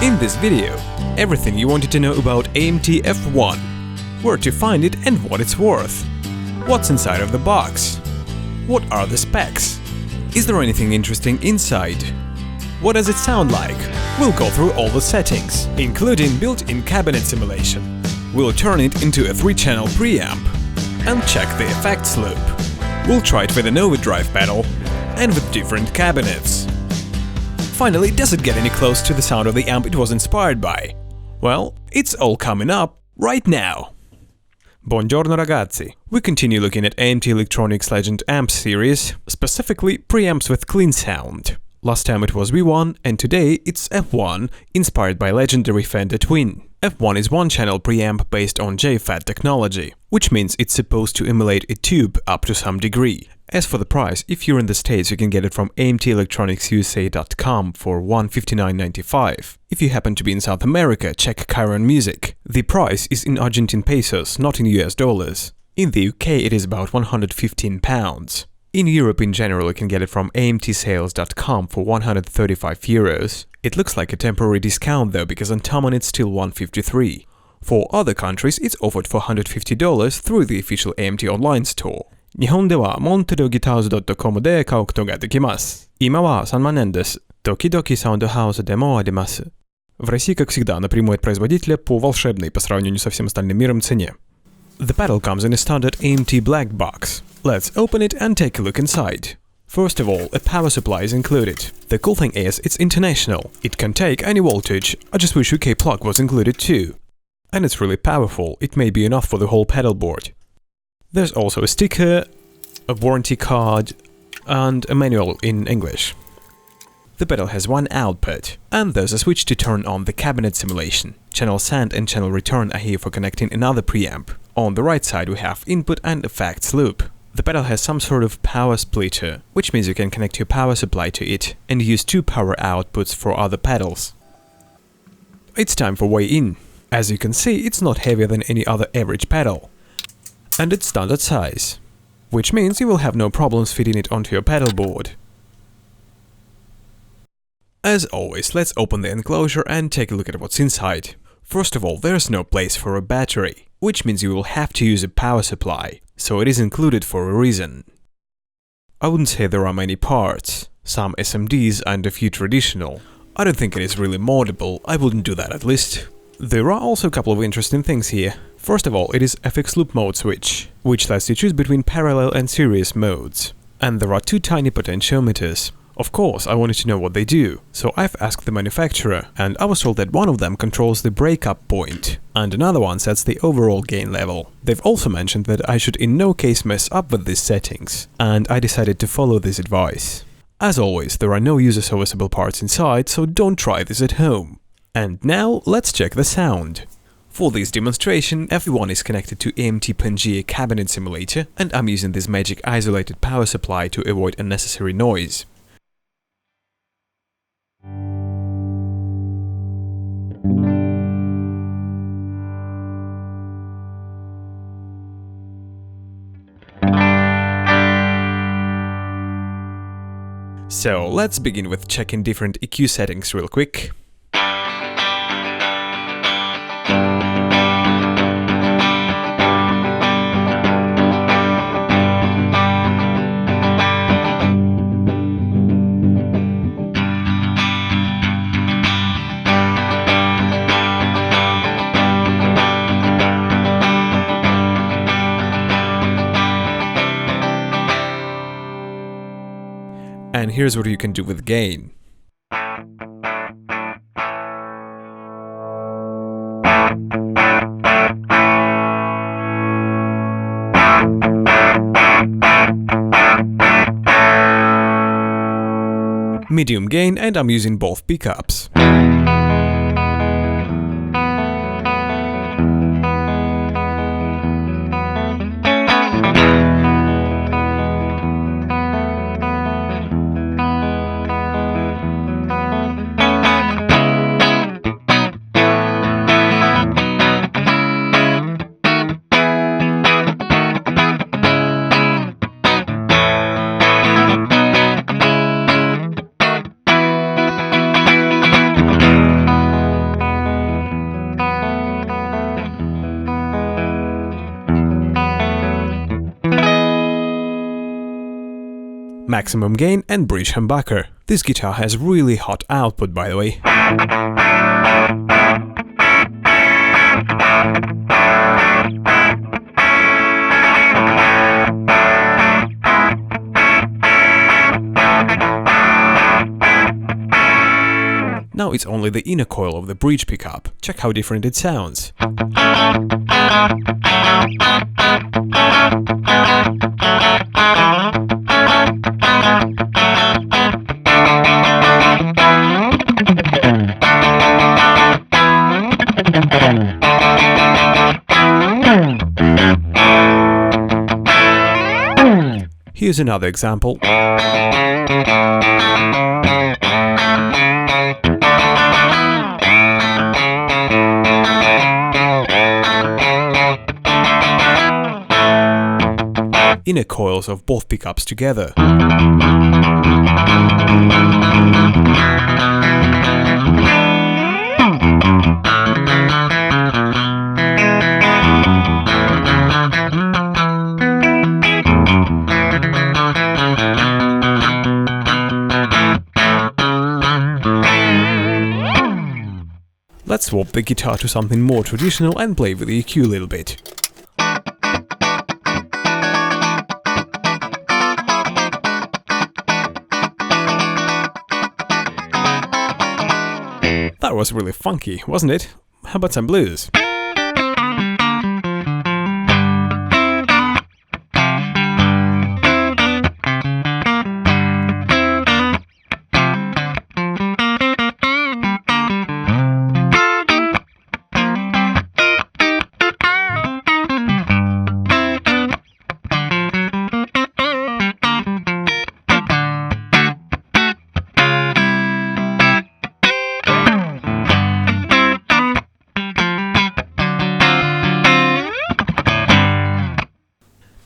In this video, everything you wanted to know about AMT F1, where to find it and what it's worth, what's inside of the box, what are the specs, is there anything interesting inside, what does it sound like. We'll go through all the settings, including built-in cabinet simulation. We'll turn it into a 3-channel preamp and check the effects loop. We'll try it with an overdrive pedal and with different cabinets. Finally, does it get any close to the sound of the amp it was inspired by? Well, it's all coming up right now. Buongiorno ragazzi! We continue looking at AMT Electronics Legend Amps series, specifically preamps with clean sound. Last time it was V1 and today it's F1, inspired by legendary Fender Twin. F1 is one-channel preamp based on JFET technology, which means it's supposed to emulate a tube up to some degree. As for the price, if you're in the States you can get it from amtelectronicsusa.com for $159.95. If you happen to be in South America, check Chiron Music. The price is in Argentine pesos, not in US dollars. In the UK it is about £115. In Europe in general you can get it from amtsales.com for €135. It looks like a temporary discount though, because on Thomann it's still $153. For other countries it's offered for $150 through the official AMT online store. 日本では montedoguitars.com で買うことができます。今は3万円です。Доки-доки Soundhouseでもあります。В России, как всегда, напрямую от производителя по волшебной по сравнению со всем остальным миром цене. The pedal comes in a standard AMT black box. Let's open it and take a look inside. First of all, a power supply is included. The cool thing is, it's international. It can take any voltage. I just wish UK plug was included too. And it's really powerful. It may be enough for the whole pedal board. There's also a sticker, a warranty card, and a manual in English. The pedal has one output, and there's a switch to turn on the cabinet simulation. Channel send and channel return are here for connecting another preamp. On the right side we have input and effects loop. The pedal has some sort of power splitter, which means you can connect your power supply to it and use two power outputs for other pedals. It's time for weigh in. As you can see, it's not heavier than any other average pedal. And it's standard size, which means you will have no problems fitting it onto your pedal board. As always, let's open the enclosure and take a look at what's inside. First of all, there's no place for a battery, which means you will have to use a power supply, so it is included for a reason. I wouldn't say there are many parts, some SMDs and a few traditional. I don't think it is really moddable, I wouldn't do that at least. There are also a couple of interesting things here. First of all, it is FX loop mode switch, which lets you choose between parallel and series modes. And there are two tiny potentiometers. Of course, I wanted to know what they do, so I've asked the manufacturer, and I was told that one of them controls the breakup point, and another one sets the overall gain level. They've also mentioned that I should in no case mess up with these settings, and I decided to follow this advice. As always, there are no user-serviceable parts inside, so don't try this at home. And now, let's check the sound. For this demonstration, F1 is connected to AMT Pangea cabinet simulator, and I'm using this magic isolated power supply to avoid unnecessary noise. So let's begin with checking different EQ settings real quick. And here's what you can do with gain. Medium gain, and I'm using both pickups. maximum gain and bridge humbucker. This guitar has really hot output, by the way. Now it's only the inner coil of the bridge pickup. Check how different it sounds. Here's another example. Inner coils of both pickups together. Let's swap the guitar to something more traditional and play with the EQ a little bit. That was really funky, wasn't it? How about some blues?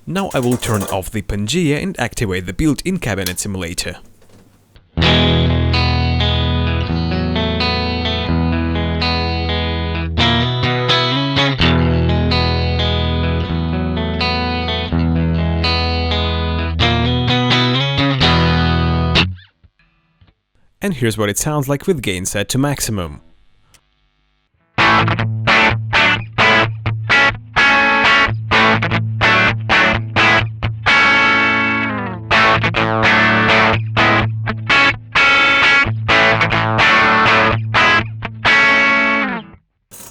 Now I will turn off the Pangea and activate the built-in cabinet simulator. And here's what it sounds like with gain set to maximum.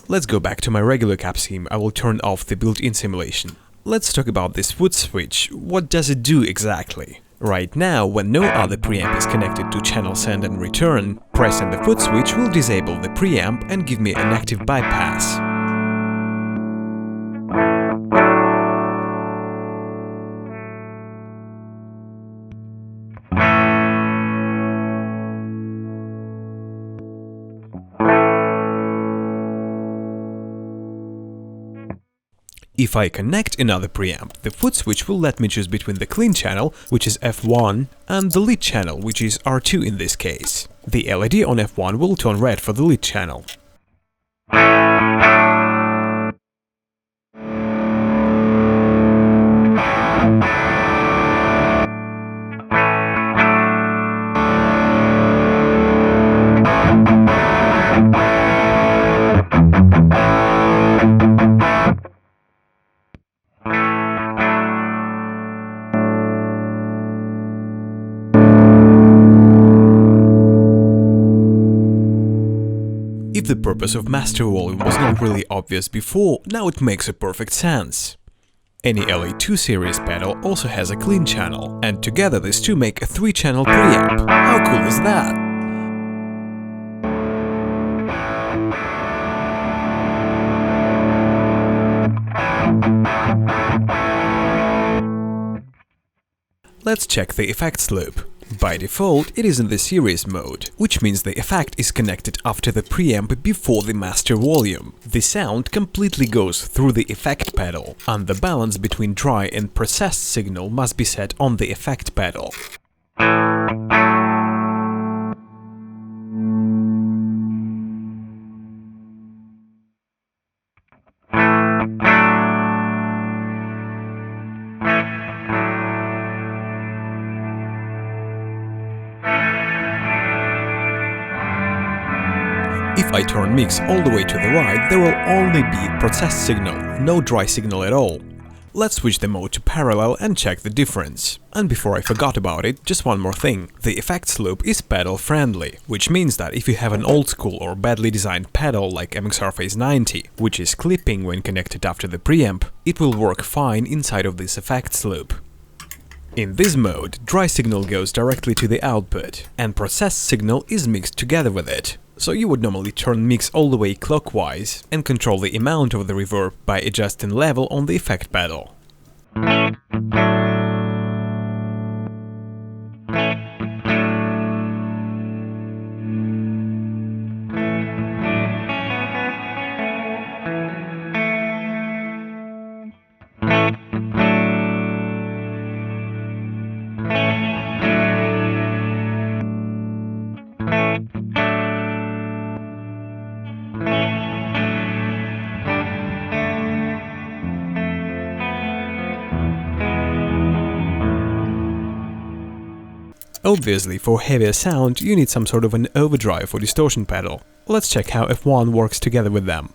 Let's go back to my regular CABSIM. I will turn off the built-in simulation. Let's talk about this foot switch. What does it do exactly? Right now, when no other preamp is connected to channel send and return, pressing the foot switch will disable the preamp and give me an active bypass. If I connect another preamp, the foot switch will let me choose between the clean channel, which is F1, and the lead channel, which is R2 in this case. The LED on F1 will turn red for the lead channel. If the purpose of master volume was not really obvious before, now it makes a perfect sense. Any LA2 series pedal also has a clean channel, and together these two make a 3-channel preamp. How cool is that? Let's check the effects loop. By default, it is in the series mode, which means the effect is connected after the preamp before the master volume. The sound completely goes through the effect pedal, and the balance between dry and processed signal must be set on the effect pedal. I turn mix all the way to the right, there will only be processed signal, no dry signal at all. Let's switch the mode to parallel and check the difference. And before I forgot about it, just one more thing. The effects loop is pedal friendly, which means that if you have an old school or badly designed pedal like MXR Phase 90, which is clipping when connected after the preamp, it will work fine inside of this effects loop. In this mode, dry signal goes directly to the output, and processed signal is mixed together with it. So you would normally turn mix all the way clockwise and control the amount of the reverb by adjusting level on the effect pedal. Obviously, for heavier sound, you need some sort of an overdrive or distortion pedal. Let's check how F1 works together with them.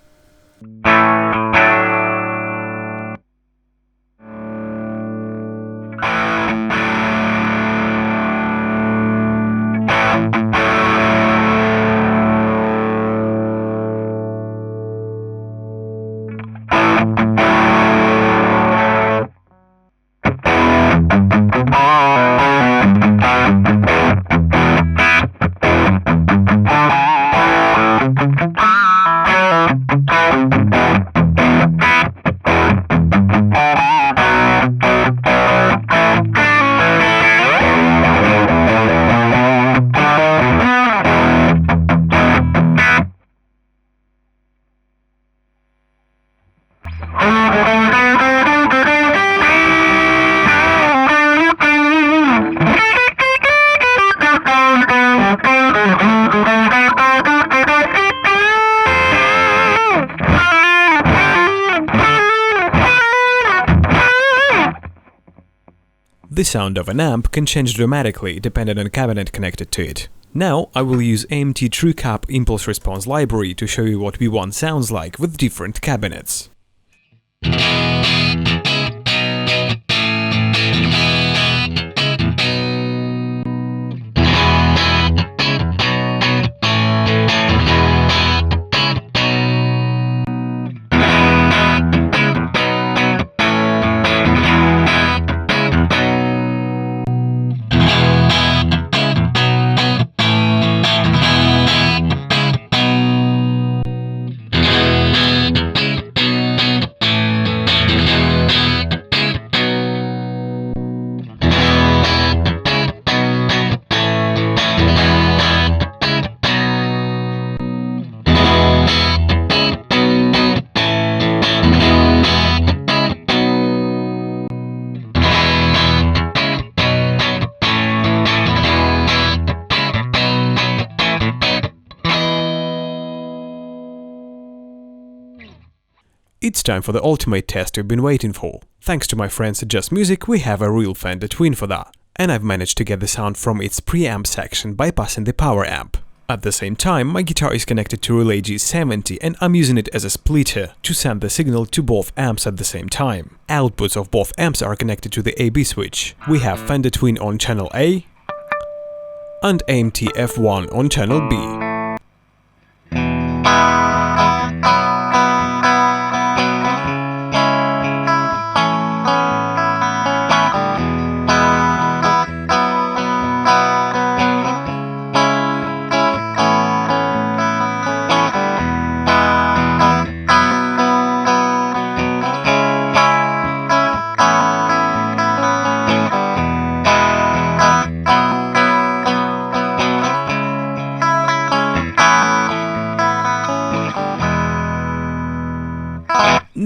The sound of an amp can change dramatically depending on the cabinet connected to it. Now I will use AMT TrueCap Impulse Response library to show you what V1 sounds like with different cabinets. It's time for the ultimate test you've been waiting for. Thanks to my friends at Just Music, we have a real Fender Twin for that. And I've managed to get the sound from its preamp section bypassing the power amp. At the same time, my guitar is connected to relay G70 and I'm using it as a splitter to send the signal to both amps at the same time. Outputs of both amps are connected to the AB switch. We have Fender Twin on channel A and AMT F1 on channel B.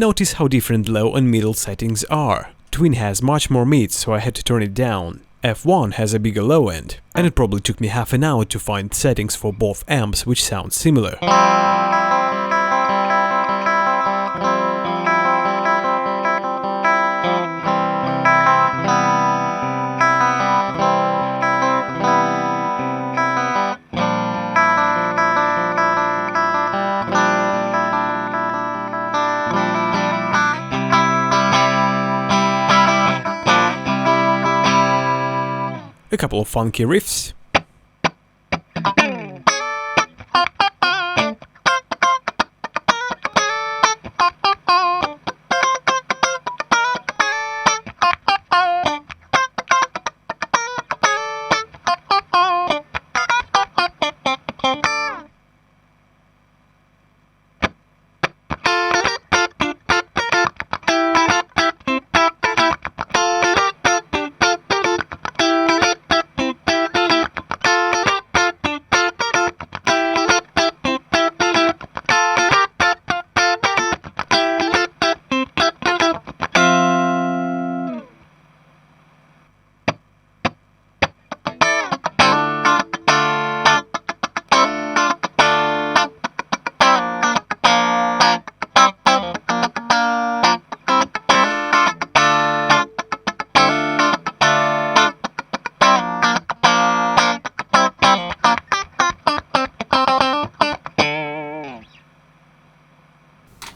Notice how different low and middle settings are. Twin has much more mids, so I had to turn it down. F1 has a bigger low end, and it probably took me half an hour to find settings for both amps which sound similar. a couple of funky riffs.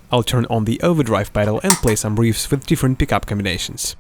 I'll turn on the overdrive pedal and play some riffs with different pickup combinations.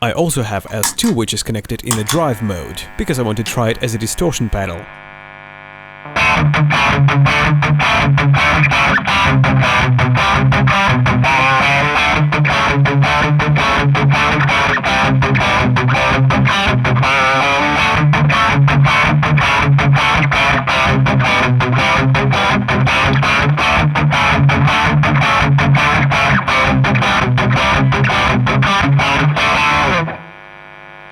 I also have S2 which is connected in the drive mode, because I want to try it as a distortion pedal.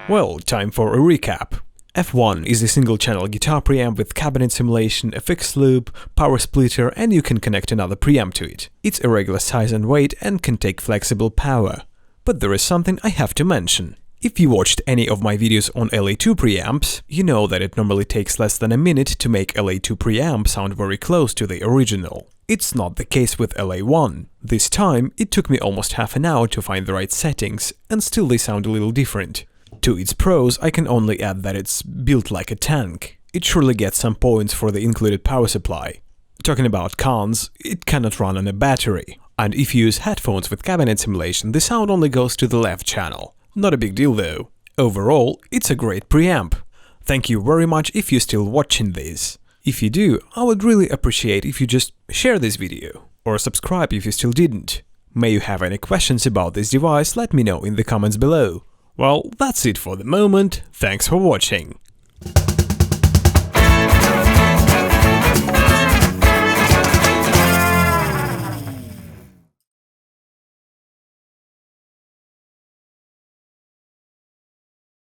Well, time for a recap. F1 is a single-channel guitar preamp with cabinet simulation, a fixed loop, power splitter, and you can connect another preamp to it. It's a regular size and weight and can take flexible power. But there is something I have to mention. If you watched any of my videos on LA2 preamps, you know that it normally takes less than a minute to make LA2 preamp sound very close to the original. It's not the case with LA1. This time, it took me almost half an hour to find the right settings, and still they sound a little different. To its pros, I can only add that it's built like a tank. It surely gets some points for the included power supply. Talking about cons, it cannot run on a battery. And if you use headphones with cabinet simulation, the sound only goes to the left channel. Not a big deal though. Overall, it's a great preamp. Thank you very much if you're still watching this. If you do, I would really appreciate if you just share this video. Or subscribe if you still didn't. May you have any questions about this device, let me know in the comments below. Well, that's it for the moment. Thanks for watching.